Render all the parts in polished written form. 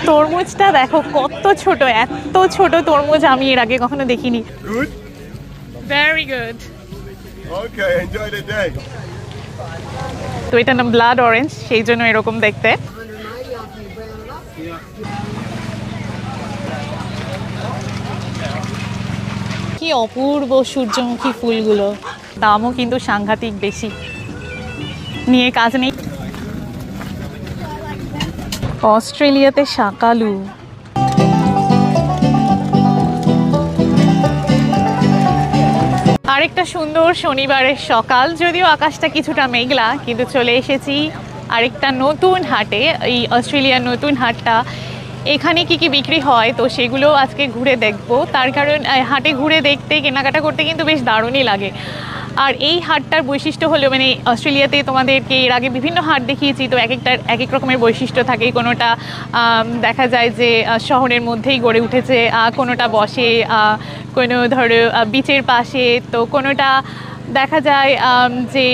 তরমুজটা দেখো কত ছোট, এত ছোট তরমুজ আমি এর আগে কখনো দেখিনি। Good? Very good. Okay, enjoy the day. তো এটার নাম ব্লাড অরেঞ্জ, সেই জন্য এরকম দেখতে। কি অপূর্ব সূর্যমুখী ফুলগুলো, দামও কিন্তু সাংঘাতিক বেশি, নিয়ে কাজ নেই। অস্ট্রেলিয়াতে শাকালু। আরেকটা সুন্দর শনিবারের সকাল, যদিও আকাশটা কিছুটা মেঘলা, কিন্তু চলে এসেছি আরেকটা নতুন হাটে। এই অস্ট্রেলিয়ার নতুন হাটটা, এখানে কি কি বিক্রি হয় তো সেগুলো আজকে ঘুরে দেখব। তার কারণ হাটে ঘুরে দেখতে, কেনাকাটা করতে কিন্তু বেশ দারুণই লাগে। আর এই হাটটার বৈশিষ্ট্য হলো, মানে অস্ট্রেলিয়াতে তোমাদেরকে এর আগে বিভিন্ন হাট দেখিয়েছি, তো এক একটার এক এক রকমের বৈশিষ্ট্য থাকে। কোনোটা দেখা যায় যে শহরের মধ্যেই গড়ে উঠেছে, কোনোটা বসে কোনো ধরো বিচের পাশে, তো কোনোটা দেখা যায় যে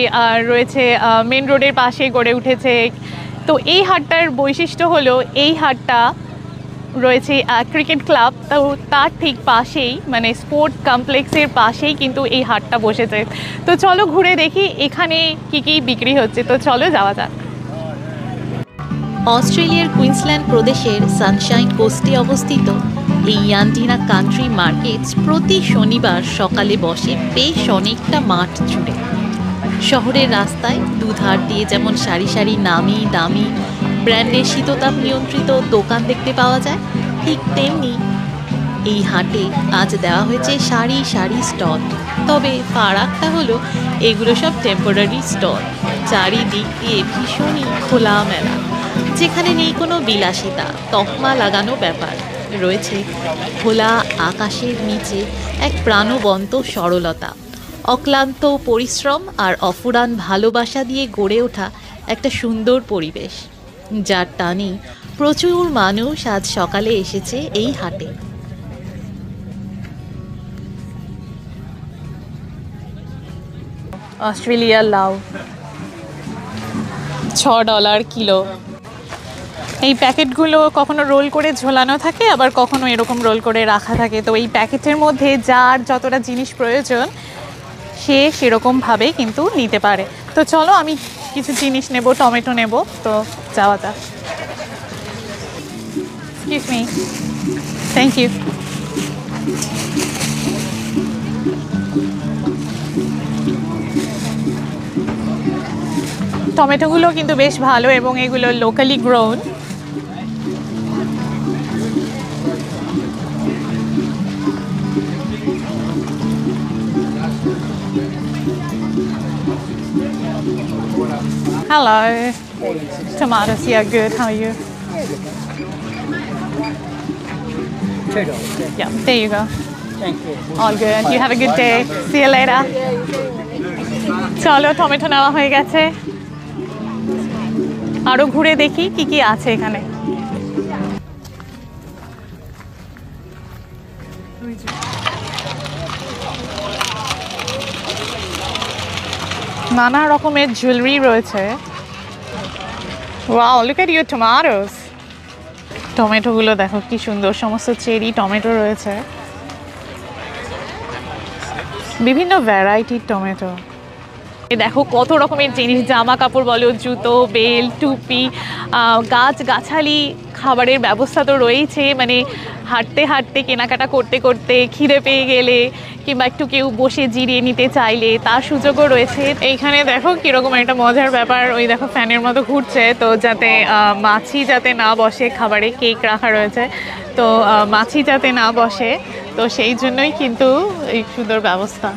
রয়েছে মেন রোডের পাশে গড়ে উঠেছে। তো এই হাটটার বৈশিষ্ট্য হলো, এই হাটটা রয়েছে ক্রিকেট ক্লাব, তো তার ঠিক পাশেই, মানে স্পোর্ট কমপ্লেক্সের পাশেই কিন্তু এই হাটটা বসেছে। তো চলো ঘুরে দেখি এখানে কি কি বিক্রি হচ্ছে, তো চলো যাওয়া যাক। অস্ট্রেলিয়ার কুইন্সল্যান্ড প্রদেশের সানশাইন কোস্টে অবস্থিত এই ইয়ান্টিনা কান্ট্রি মার্কেটস প্রতি শনিবার সকালে বসে বেশ অনেকটা মাঠ জুড়ে। শহরের রাস্তায় দুধার দিয়ে যেমন সারি সারি নামি দামি ব্র্যান্ডের শীততাপ নিয়ন্ত্রিত দোকান দেখতে পাওয়া যায়, ঠিক তেমনি এই হাটে আজ দেওয়া হয়েছে সারি সারি স্টল। তবে ফারাকটা হলো এগুলো সব টেম্পোরারি স্টল, চারিদিক দিয়ে ভীষণই খোলামেলা, যেখানে নেই কোনো বিলাসিতা, তকমা লাগানো ব্যাপার। রয়েছে খোলা আকাশের নিচে এক প্রাণবন্ত সরলতা, অক্লান্ত পরিশ্রম আর অফুরান ভালোবাসা দিয়ে গড়ে ওঠা একটা সুন্দর পরিবেশ, যার টানে প্রচুর মানুষ আজ সকালে এসেছে এই হাটে। অস্ট্রেলিয়ার লাউ $6 কিলো। এই প্যাকেটগুলো কখনো রোল করে ঝোলানো থাকে, আবার কখনো এরকম রোল করে রাখা থাকে। তো এই প্যাকেটের মধ্যে যার যতটা জিনিস প্রয়োজন সে সেরকমভাবে কিন্তু নিতে পারে। তো চলো আমি কিছু জিনিস নেব, টমেটো নেব, তো যাওয়া যাক। Excuse me, thank you. টমেটোগুলো কিন্তু বেশ ভালো এবং এগুলো locally grown. Hello. Tomatoes, yeah, good. How are you? Yeah, there you go. Thank you. All good. You have a good day. See you later. চলো টমেটো নেওয়া হয়ে গেছে, আরো ঘুরে দেখি কি কি আছে এখানে। নানা রকমের জুয়েলারি রয়েছে। Wow, look at your tomatoes. টমেটোগুলো দেখো কি সুন্দর, সমস্ত চেরি টমেটো রয়েছে, বিভিন্ন ভ্যারাইটির টমেটো। দেখো কত রকমের জিনিস, জামা কাপড় বলো, জুতো, বেল, টুপি, গাছগাছালি, খাবারের ব্যবস্থা তো রয়েছে। মানে হাঁটতে হাঁটতে, কেনাকাটা করতে করতে খিদে পেয়ে গেলে কিংবা একটু কেউ বসে জিরিয়ে নিতে চাইলে তার সুযোগও রয়েছে। এইখানে দেখো কীরকম একটা মজার ব্যাপার, ওই দেখো ফ্যানের মতো ঘুরছে, তো যাতে মাছি যাতে না বসে, খাবারে কেক রাখা রয়েছে, তো মাছি যাতে না বসে, তো সেই জন্যই কিন্তু এই সুন্দর ব্যবস্থা।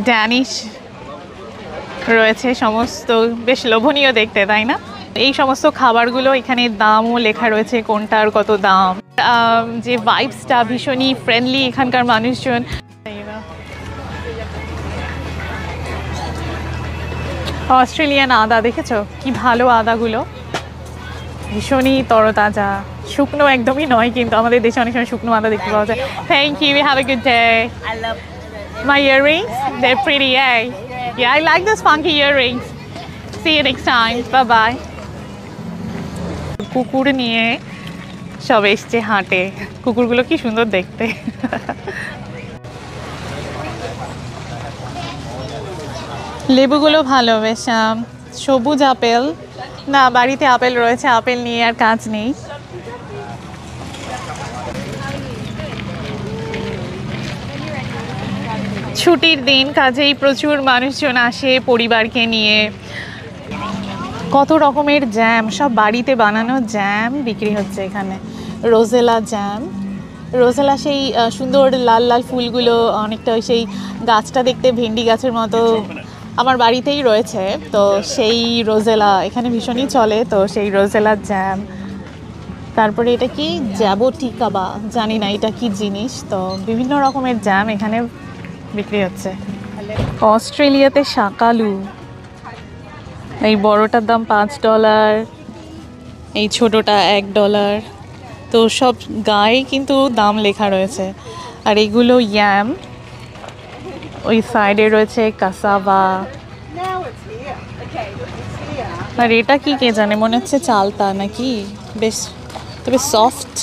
ড্যানিশ রয়েছে সমস্ত, বেশ লোভনীয় দেখতে, তাই না? এই সমস্ত খাবারগুলো এখানে দামও লেখা রয়েছে, কোনটার কত দাম। যে ভাইবসটা ভীষণই ফ্রেন্ডলি এখানকার মানুষজন। অস্ট্রেলিয়ান আদা দেখেছো কি ভালো আদাগুলো, ভীষণই তরতাজা, শুকনো একদমই নয়, কিন্তু আমাদের দেশে অনেক সময় শুকনো আদা দেখতে পাওয়া যায়। Thank you, have a good day. I love My earrings, they're pretty, eh? Yeah, I like those funky earrings. See you next time. Bye bye. কুকুর নিয়ে সব এসছে হাটে। কুকুরগুলো কি সুন্দর দেখতে। লেবুগুলো ভালো, বেশ সবুজ আপেল। না, বাড়িতে আপেল রয়েছে, আপেল নিয়ে আর কাজ নেই। ছুটির দিন, কাজেই প্রচুর মানুষজন আসে পরিবারকে নিয়ে। কত রকমের জ্যাম, সব বাড়িতে বানানো জ্যাম বিক্রি হচ্ছে এখানে। রোজেলা জ্যাম, রোজেলা সেই সুন্দর লাল লাল ফুলগুলো, অনেকটা সেই গাছটা দেখতে ভেন্ডি গাছের মতো, আমার বাড়িতেই রয়েছে। তো সেই রোজেলা এখানে ভীষণই চলে, তো সেই রোজেলা জ্যাম। তারপরে এটা কি জ্যাবোটিকা, বা জানি না এটা কি জিনিস। তো বিভিন্ন রকমের জ্যাম এখানে বিক্রি হচ্ছে। অস্ট্রেলিয়াতে শাকালু, এই বড়টার দাম $5, এই ছোটোটা $1। তো সব গায়ে কিন্তু দাম লেখা রয়েছে। আর এগুলো ইয়াম, ওই সাইডে রয়েছে কাসাভা। আর এটা কি কে জানে, মনে হচ্ছে চালতা নাকি, বেশ তবে soft.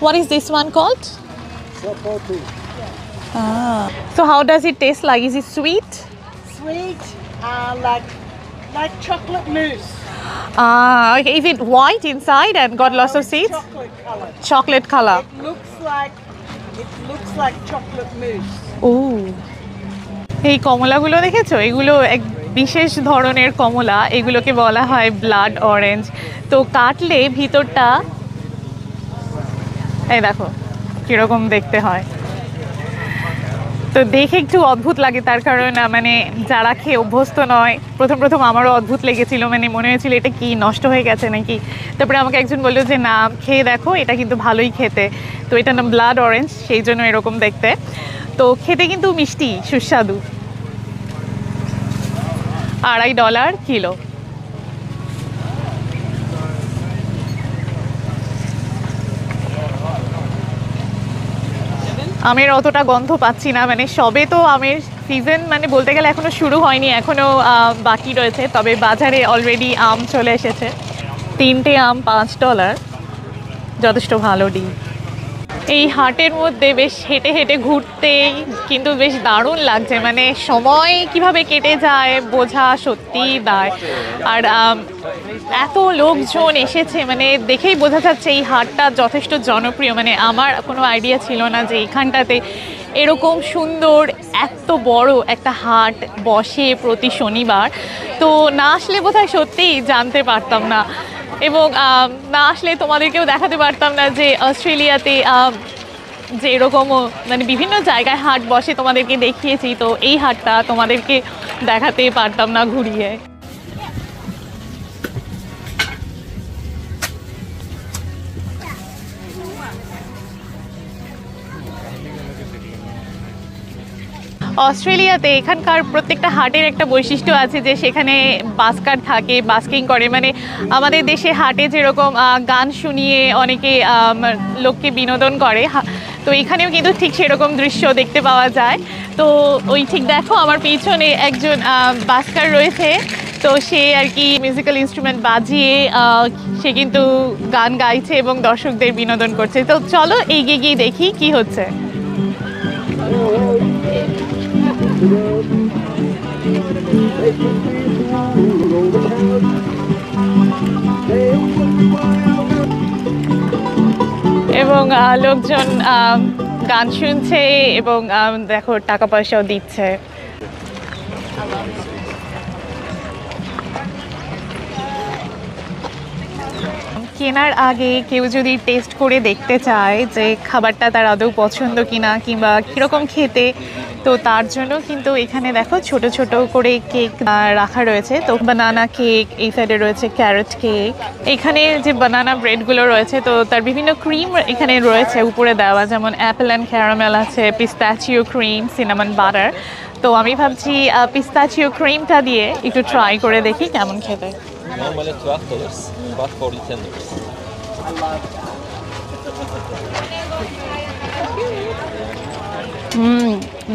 What is this one called? So how does it taste like? Is it sweet? Sweet, like chocolate mousse. Okay. Is it white inside and got lots of seeds? Chocolate color. Chocolate color. It looks like chocolate mousse. Oh. এই কমলাগুলো দেখেছো? এগুলো এক বিশেষ ধরনের কমলা, এগুলোকে বলা হয় blood orange. তো কাটলে ভিতরটা এই দেখো কিরকম দেখতে হয়। তো দেখে একটু অদ্ভুত লাগে, তার কারণ মানে যারা খেয়ে অভ্যস্ত নয়, প্রথম প্রথম আমারও অদ্ভুত লেগেছিল, মানে মনে হয়েছিল এটা কি নষ্ট হয়ে গেছে নাকি। তারপরে আমাকে একজন বললো যে না, খেয়ে দেখো, এটা কিন্তু ভালোই খেতে। তো এটার নাম ব্লাড অরেঞ্জ, সেই জন্য এরকম দেখতে। তো খেতে কিন্তু মিষ্টি, সুস্বাদু। $2.5 কিলো। আমের অতটা গন্ধ পাচ্ছি না, মানে সবে তো আমের সিজন, মানে বলতে গেলে এখনো শুরু হয়নি, এখনো বাকি রয়েছে। তবে বাজারে অলরেডি আম চলে এসেছে। 3টে আম $5, যথেষ্ট ভালো ডিল। এই হাটের মধ্যে বেশ হেঁটে হেঁটে ঘুরতে কিন্তু বেশ দারুণ লাগছে, মানে সময় কিভাবে কেটে যায় বোঝা সত্যিই দায়। আর এত লোকজন এসেছে, মানে দেখেই বোঝা যাচ্ছে এই হাটটা যথেষ্ট জনপ্রিয়। মানে আমার কোনো আইডিয়া ছিল না যে এখানটাতে এরকম সুন্দর এত বড় একটা হাট বসে প্রতি শনিবার। তো না আসলে বোধহয় সত্যিই জানতে পারতাম না, এবং না আসলে তোমাদেরকেও দেখাতে পারতাম না যে অস্ট্রেলিয়াতে যে এরকমও মানে বিভিন্ন জায়গায় হাট বসে, তোমাদেরকে দেখিয়েছি। তো এই হাটটা তোমাদেরকে দেখাতে পারতাম না ঘুরিয়ে। অস্ট্রেলিয়াতে এখানকার প্রত্যেকটা হাটের একটা বৈশিষ্ট্য আছে যে সেখানে বাস্কার থাকে, বাস্কিং করে। মানে আমাদের দেশে হাটে যেরকম গান শুনিয়ে অনেকে লোককে বিনোদন করে, তো এখানেও কিন্তু ঠিক সেরকম দৃশ্য দেখতে পাওয়া যায়। তো ওই ঠিক দেখো আমার পিছনে একজন বাস্কার রয়েছে, তো সে আর কি মিউজিক্যাল ইনস্ট্রুমেন্ট বাজিয়ে সে কিন্তু গান গাইছে এবং দর্শকদের বিনোদন করছে। তো চলো এগিয়ে গিয়ে দেখি কি হচ্ছে। এবং লোকজন গান শুনছে এবং দেখো টাকা পয়সাও দিচ্ছে। কেনার আগে কেউ যদি টেস্ট করে দেখতে চায় যে খাবারটা তার আদৌ পছন্দ কিনা কিংবা কীরকম খেতে, তো তার জন্য কিন্তু এখানে দেখো ছোট ছোট করে কেক রাখা রয়েছে। তো বানানা কেক, এই সাইডে রয়েছে ক্যারট কেক। এখানে যে বানানা ব্রেডগুলো রয়েছে, তো তার বিভিন্ন ক্রিম এখানে রয়েছে উপরে দেওয়া, যেমন অ্যাপেল অ্যান্ড ক্যারামেল আছে, পিস্তাচিও ক্রিম, সিনামন বাটার। তো আমি ভাবছি পিস্তাচিও ক্রিমটা দিয়ে একটু ট্রাই করে দেখি কেমন খেতে। Normally $12, but for $10.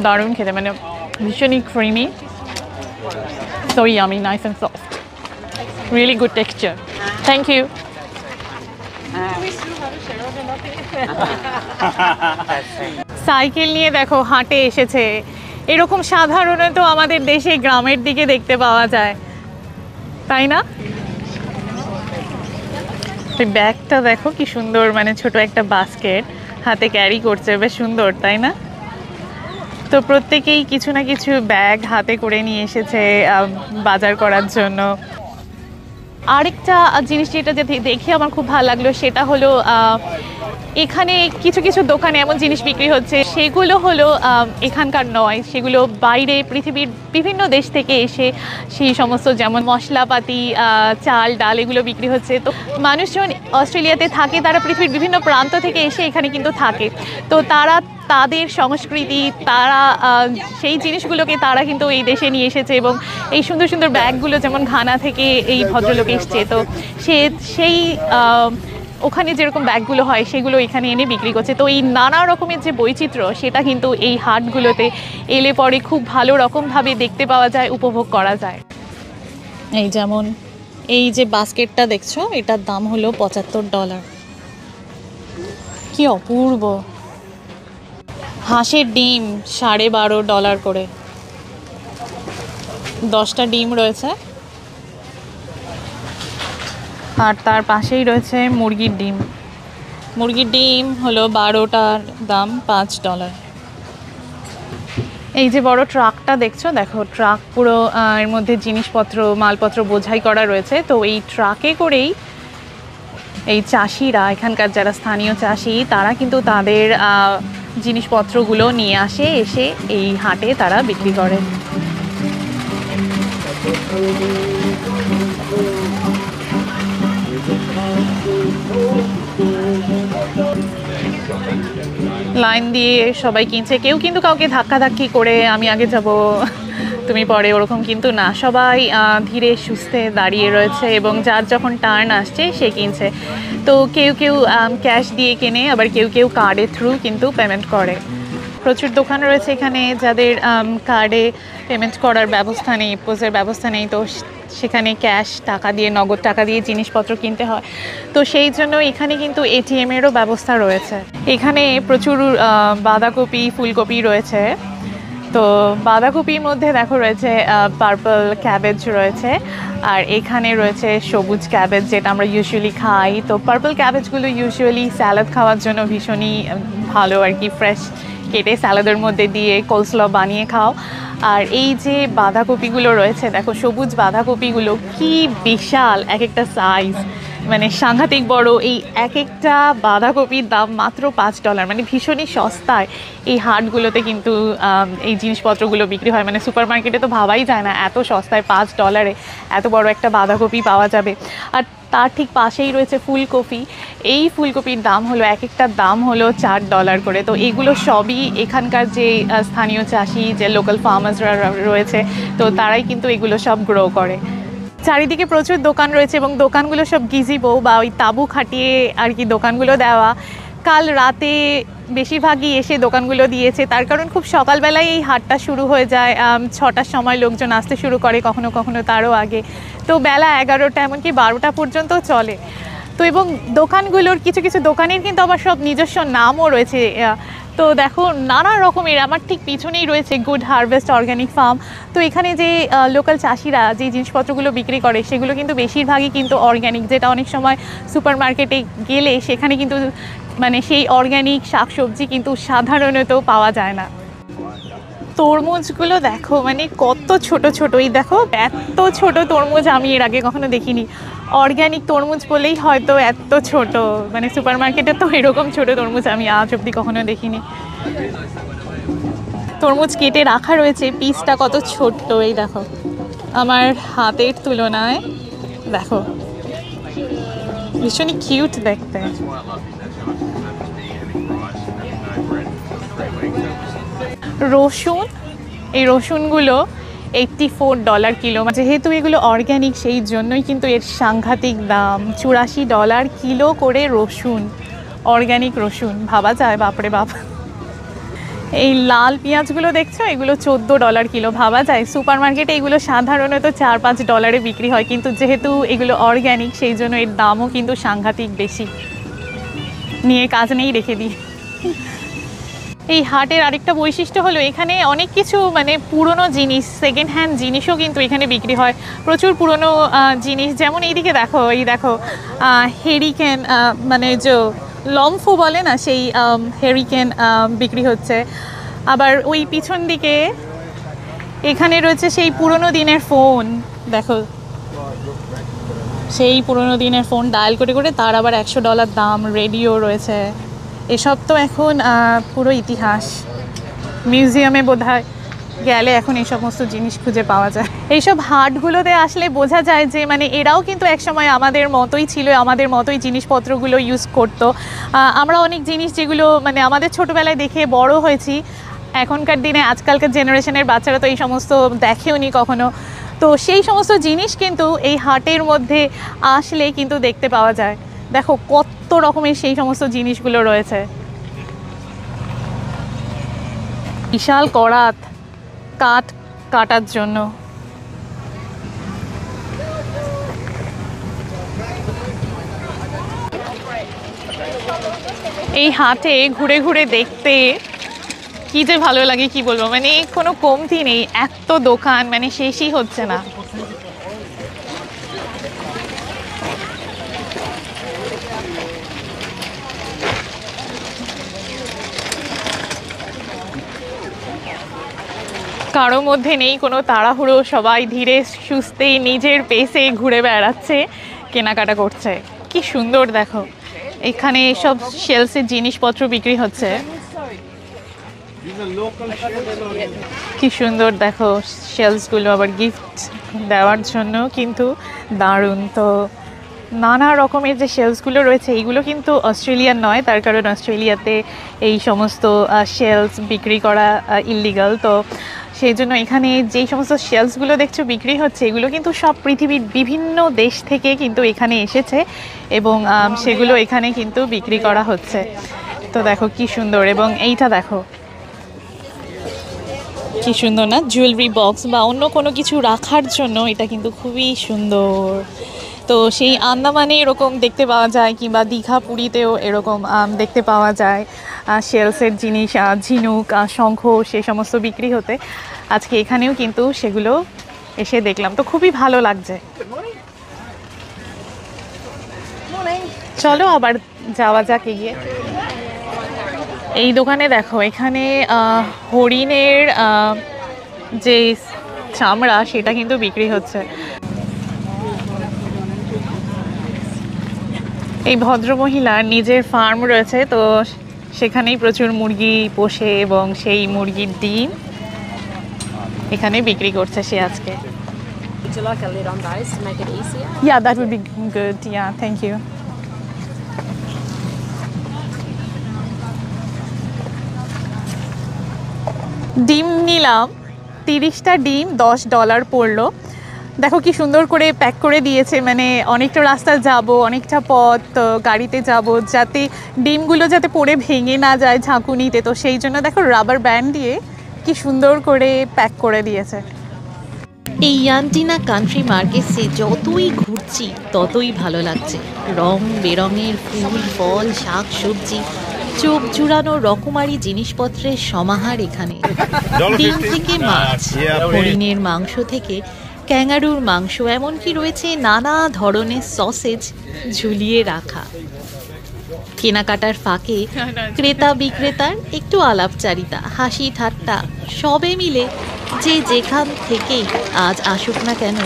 দারুণ খেতে, মানে ভীষণই creamy, so yummy, nice and soft, really good texture. Thank you. Cycle নিয়ে দেখো হাঁটে এসেছে, এরকম সাধারণত আমাদের দেশে গ্রামের দিকে দেখতে পাওয়া যায়, তাই না? ব্যাগটা দেখো কি সুন্দর, মানে ছোট একটা বাস্কেট হাতে ক্যারি করছে, বেশ সুন্দর তাই না? তো প্রত্যেকেই কিছু না কিছু ব্যাগ হাতে করে নিয়ে এসেছে বাজার করার জন্য। আরেকটা জিনিস যেটা দেখে আমার খুব ভালো লাগলো সেটা হলো এখানে কিছু কিছু দোকানে এমন জিনিস বিক্রি হচ্ছে সেগুলো হলো এখানকার নয়, সেগুলো বাইরে পৃথিবীর বিভিন্ন দেশ থেকে এসে সেই সমস্ত, যেমন মশলাপাতি, চাল ডাল এগুলো বিক্রি হচ্ছে। তো মানুষজন অস্ট্রেলিয়াতে থাকে, তারা পৃথিবীর বিভিন্ন প্রান্ত থেকে এসে এখানে কিন্তু থাকে, তো তারা তাদের সংস্কৃতি, তারা সেই জিনিসগুলোকে তারা কিন্তু এই দেশে নিয়ে এসেছে। এবং এই সুন্দর সুন্দর ব্যাগগুলো যেমন ঘানা থেকে এই ভদ্রলোক এসছে, তো সেই ওখানে যেরকম ব্যাগগুলো হয় সেগুলো এখানে এনে বিক্রি করছে। তো এই নানা রকমের যে বৈচিত্র্য সেটা কিন্তু এই হাটগুলোতে এলে পরে খুব ভালো রকমভাবে দেখতে পাওয়া যায়, উপভোগ করা যায়। এই যেমন এই যে বাস্কেটটা দেখছো, এটার দাম হলো $75। কি অপূর্ব! হাঁসের ডিম $12.5 করে, 10টা ডিম রয়েছে। আর তার পাশেই রয়েছে মুরগির ডিম। মুরগির ডিম হলো 12টার দাম $5। এই যে বড় ট্রাকটা দেখছো, দেখো ট্রাক পুরো এর মধ্যে জিনিসপত্র মালপত্র বোঝাই করা রয়েছে। তো এই ট্রাকে করেই এই চাষিরা, এখানকার যারা স্থানীয় চাষি, তারা কিন্তু তাদের জিনিসপত্রগুলো নিয়ে আসে, এসে এই হাটে তারা বিক্রি করে। লাইন দিয়ে সবাই কিনছে, কেউ কিন্তু কাউকে ধাক্কাধাক্কি করে আমি আগে যাব তুমি পরে, ওরকম কিন্তু না, সবাই ধীরে সুস্থে দাঁড়িয়ে রয়েছে এবং যার যখন টার্ন আসছে সে কিনছে। তো কেউ কেউ ক্যাশ দিয়ে কেনে, আবার কেউ কেউ কার্ডের থ্রু কিন্তু পেমেন্ট করে। প্রচুর দোকান রয়েছে এখানে যাদের কার্ডে পেমেন্ট করার ব্যবস্থা নেই, পোজের ব্যবস্থা নেই, তো সেখানে ক্যাশ টাকা দিয়ে, নগদ টাকা দিয়ে জিনিসপত্র কিনতে হয়। তো সেই জন্য এখানে কিন্তু এটিএমেরও ব্যবস্থা রয়েছে। এখানে প্রচুর বাঁধাকপি, ফুলকপি রয়েছে। তো বাঁধাকপির মধ্যে দেখো রয়েছে পার্পল ক্যাবেজ রয়েছে, আর এখানে রয়েছে সবুজ ক্যাবেজ যেটা আমরা ইউজুয়ালি খাই। তো পার্পল ক্যাবেজগুলো ইউজুয়ালি স্যালাড খাওয়ার জন্য ভীষণই ভালো আর কি, ফ্রেশ কেটে স্যালাডের মধ্যে দিয়ে কোলস্ল বানিয়ে খাও। আর এই যে বাঁধাকপিগুলো রয়েছে দেখো, সবুজ বাঁধাকপিগুলো কি বিশাল, এক একটা সাইজ মানে সাংঘাতিক বড়। এই এক একটা বাঁধাকপির দাম মাত্র $5, মানে ভীষণই সস্তায় এই হাটগুলোতে কিন্তু এই জিনিসপত্রগুলো বিক্রি হয়। মানে সুপার মার্কেটে তো ভাবাই যায় না এত সস্তায় $5 এত বড় একটা বাঁধাকপি পাওয়া যাবে। আর তার ঠিক পাশেই রয়েছে ফুলকপি। এই ফুলকপির দাম হলো, এক একটার দাম হলো $4 করে। তো এগুলো সবই এখানকার যে স্থানীয় চাষি, যে লোকাল ফার্মার্সরা রয়েছে, তো তারাই কিন্তু এগুলো সব গ্রো করে। চারিদিকে প্রচুর দোকান রয়েছে এবং দোকানগুলো সব গিজিবো বা ওই তাঁবু খাটিয়ে আর কি দোকানগুলো দেওয়া। কাল রাতে বেশিরভাগই এসে দোকানগুলো দিয়েছে, তার কারণ খুব সকালবেলায় এই হাটটা শুরু হয়ে যায়। 6টার সময় লোকজন আসতে শুরু করে, কখনো কখনো তারও আগে। তো বেলা 11টা এমনকি 12টা পর্যন্ত চলে। তো এবং দোকানগুলোর কিছু কিছু দোকানের কিন্তু আবার সব নিজস্ব নামও রয়েছে। তো দেখো নানা রকমের, আমার ঠিক পিছনেই রয়েছে গুড হারভেস্ট অর্গ্যানিক ফার্ম। তো এখানে যে লোকাল চাষিরা যে জিনিসপত্রগুলো বিক্রি করে সেগুলো কিন্তু বেশিরভাগই কিন্তু অর্গ্যানিক, যেটা অনেক সময় সুপার মার্কেটে গেলে সেখানে কিন্তু মানে সেই অর্গ্যানিক শাকসবজি কিন্তু সাধারণত পাওয়া যায় না। তরমুজগুলো দেখো মানে কত ছোট ছোট, এই দেখো এত ছোট তরমুজ আমি এর আগে কখনো দেখিনি। অর্গ্যানিক তরমুজ বলেই হয়তো এত ছোট, মানে সুপার মার্কেটে তো এরকম ছোট তরমুজ আমি আজ অবধি কখনো দেখিনি। তরমুজ কেটে রাখা রয়েছে, পিসটা কত ছোট্ট, এই দেখো আমার হাতের তুলনায়, দেখো ভীষণই কিউট দেখতে। রসুন, এই রসুনগুলো $84 কিলো। যেহেতু এগুলো অর্গ্যানিক সেই জন্যই কিন্তু এর সাংঘাতিক দাম, $84 কিলো করে রসুন, অর্গ্যানিক রসুন, ভাবা যায়? বাপরে বাপ। এই লাল পেঁয়াজগুলো দেখছো, এগুলো $14 কিলো, ভাবা যায়? সুপার মার্কেটে এগুলো সাধারণত $4-5 বিক্রি হয়, কিন্তু যেহেতু এগুলো অর্গ্যানিক সেই জন্য এর দামও কিন্তু সাংঘাতিক বেশি। নিয়ে কাজ নেই রেখে দিই। এই হাটের আরেকটা বৈশিষ্ট্য হলো এখানে অনেক কিছু মানে পুরনো জিনিস, সেকেন্ড হ্যান্ড জিনিসও কিন্তু এখানে বিক্রি হয়। প্রচুর পুরনো জিনিস, যেমন এইদিকে দেখো, এই দেখো হেরিকেন, মানে যে লম্ফো বলে না, সেই হেরিকেন বিক্রি হচ্ছে। আবার ওই পিছন দিকে এখানে রয়েছে সেই পুরনো দিনের ফোন, দেখো সেই পুরনো দিনের ফোন ডায়াল করে করে তার আবার $100 দাম। রেডিও রয়েছে। এসব তো এখন পুরো ইতিহাস। মিউজিয়ামে বোধহয় গেলে এখন এই সমস্ত জিনিস খুঁজে পাওয়া যায়। এইসব হাটগুলোতে আসলে বোঝা যায় যে মানে এরাও কিন্তু একসময় আমাদের মতোই ছিল, আমাদের মতোই জিনিসপত্রগুলো ইউজ করতো। আমরা অনেক জিনিস যেগুলো মানে আমাদের ছোটোবেলায় দেখে বড় হয়েছি, এখনকার দিনে আজকালকার জেনারেশনের বাচ্চারা তো এই সমস্ত দেখেও নি কখনো। তো সেই সমস্ত জিনিস কিন্তু এই হাটের মধ্যে আসলে কিন্তু দেখতে পাওয়া যায়। দেখো কত রকমের সেই সমস্ত জিনিসগুলো রয়েছে। বিশাল করাত কাঠ কাটার জন্য। এই হাটে ঘুরে ঘুরে দেখতে কি যে ভালো লাগে কি বলবো, মানে কোনো কমতি নেই, এত দোকান মানে শেষই হচ্ছে না। কারো মধ্যে নেই কোনো তাড়াহুড়ো, সবাই ধীরে সুস্থে নিজের পেসে ঘুরে বেড়াচ্ছে, কেনাকাটা করছে। কি সুন্দর দেখো, এখানে সব শেলসের জিনিসপত্র বিক্রি হচ্ছে। কি সুন্দর দেখো শেলসগুলো, আবার গিফট দেওয়ার জন্য কিন্তু দারুণ। তো নানা রকমের যে শেলসগুলো রয়েছে এইগুলো কিন্তু অস্ট্রেলিয়ার নয়, তার কারণ অস্ট্রেলিয়াতে এই সমস্ত শেলস বিক্রি করা ইল্লিগাল। তো সেই জন্য এখানে যেই সমস্ত শেলসগুলো দেখছো বিক্রি হচ্ছে এগুলো কিন্তু সব পৃথিবীর বিভিন্ন দেশ থেকে কিন্তু এখানে এসেছে এবং সেগুলো এখানে কিন্তু বিক্রি করা হচ্ছে। তো দেখো কি সুন্দর, এবং এইটা দেখো কি সুন্দর না, জুয়েলারি বক্স বা অন্য কোনো কিছু রাখার জন্য এটা কিন্তু খুবই সুন্দর। তো সেই আন্দামানে এরকম দেখতে পাওয়া যায়, কিংবা দীঘা পুরীতেও এরকম দেখতে পাওয়া যায় শেলসের জিনিস, ঝিনুক, শঙ্খ, সে সমস্ত বিক্রি হতে। আজকে এখানেও কিন্তু সেগুলো এসে দেখলাম, তো খুবই ভালো লাগছে। চলো আবার যাওয়া যাক এগিয়ে। এই দোকানে দেখো, এখানে হরিণের যে চামড়া সেটা কিন্তু বিক্রি হচ্ছে। এই ভদ্রমহিলার নিজের ফার্ম রয়েছে, তো সেখানেই প্রচুর মুরগি পোষে এবং সেই মুরগির ডিম এখানে বিক্রি করছে সে আজকে। Would you like a lid on those to make it easier? Yeah, that would be good. Yeah, thank you. ডিম নিলাম, 30টা ডিম $10 পড়লো। দেখো কি সুন্দর করে প্যাক করে দিয়েছে, মানে অনেকটা রাস্তা যাব, অনেকটা পথ গাড়িতে যাব, যাতে ডিমগুলো যাতে পড়ে ভেঙে না যায় ঝাঁকুনিতে। তো সেই জন্য দেখো রাবার ব্যান্ড দিয়ে কি সুন্দর করে প্যাক করে দিয়েছে। এই ইয়ান্টিনা কান্ট্রি মার্কেটসে যতই ঘুরছি ততই ভালো লাগছে। রং বেরঙের ফুল, ফল, শাক সবজি, চোখ জুড়ানো রকমারি জিনিসপত্রের সমাহার এখানে। ডিম থেকে মাছ, হরিণের মাংস থেকে ক্যাঙ্গারুর মাংস, এমনকি রয়েছে নানা ধরনের সসেজ ঝুলিয়ে রাখা। কেনাকাটার ফাঁকে ক্রেতা বিক্রেতার একটু আলাপচারিতা, হাসি ঠাট্টা, সবে মিলে যে যেখান থেকেই আজ আসুক না কেন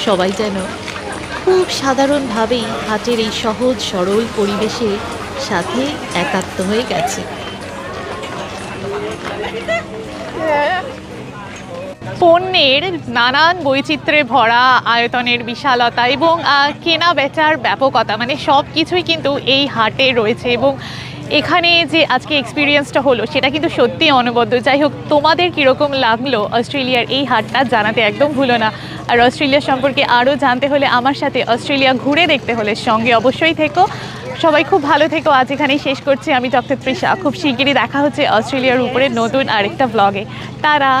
সবাই যেন খুব সাধারণভাবেই হাটের এই সহজ সরল পরিবেশের সাথে একাত্ম হয়ে গেছে। পণ্যের নানান বৈচিত্র্যে ভরা, আয়তনের বিশালতা এবং কেনা বেচার ব্যাপকতা, মানে সব কিছুই কিন্তু এই হাটে রয়েছে। এবং এখানে যে আজকে এক্সপিরিয়েন্সটা হলো সেটা কিন্তু সত্যি অনবদ্য। যাই হোক, তোমাদের কীরকম লাগলো অস্ট্রেলিয়ার এই হাটটা জানাতে একদম ভুলো না। আর অস্ট্রেলিয়া সম্পর্কে আরও জানতে হলে, আমার সাথে অস্ট্রেলিয়া ঘুরে দেখতে হলে সঙ্গে অবশ্যই থেকো। সবাই খুব ভালো থেকো। আজ এখানেই শেষ করছি। আমি ডক্টর তৃষা। খুব শিগগিরই দেখা হচ্ছে অস্ট্রেলিয়ার উপরে নতুন আরেকটা ব্লগে। তারা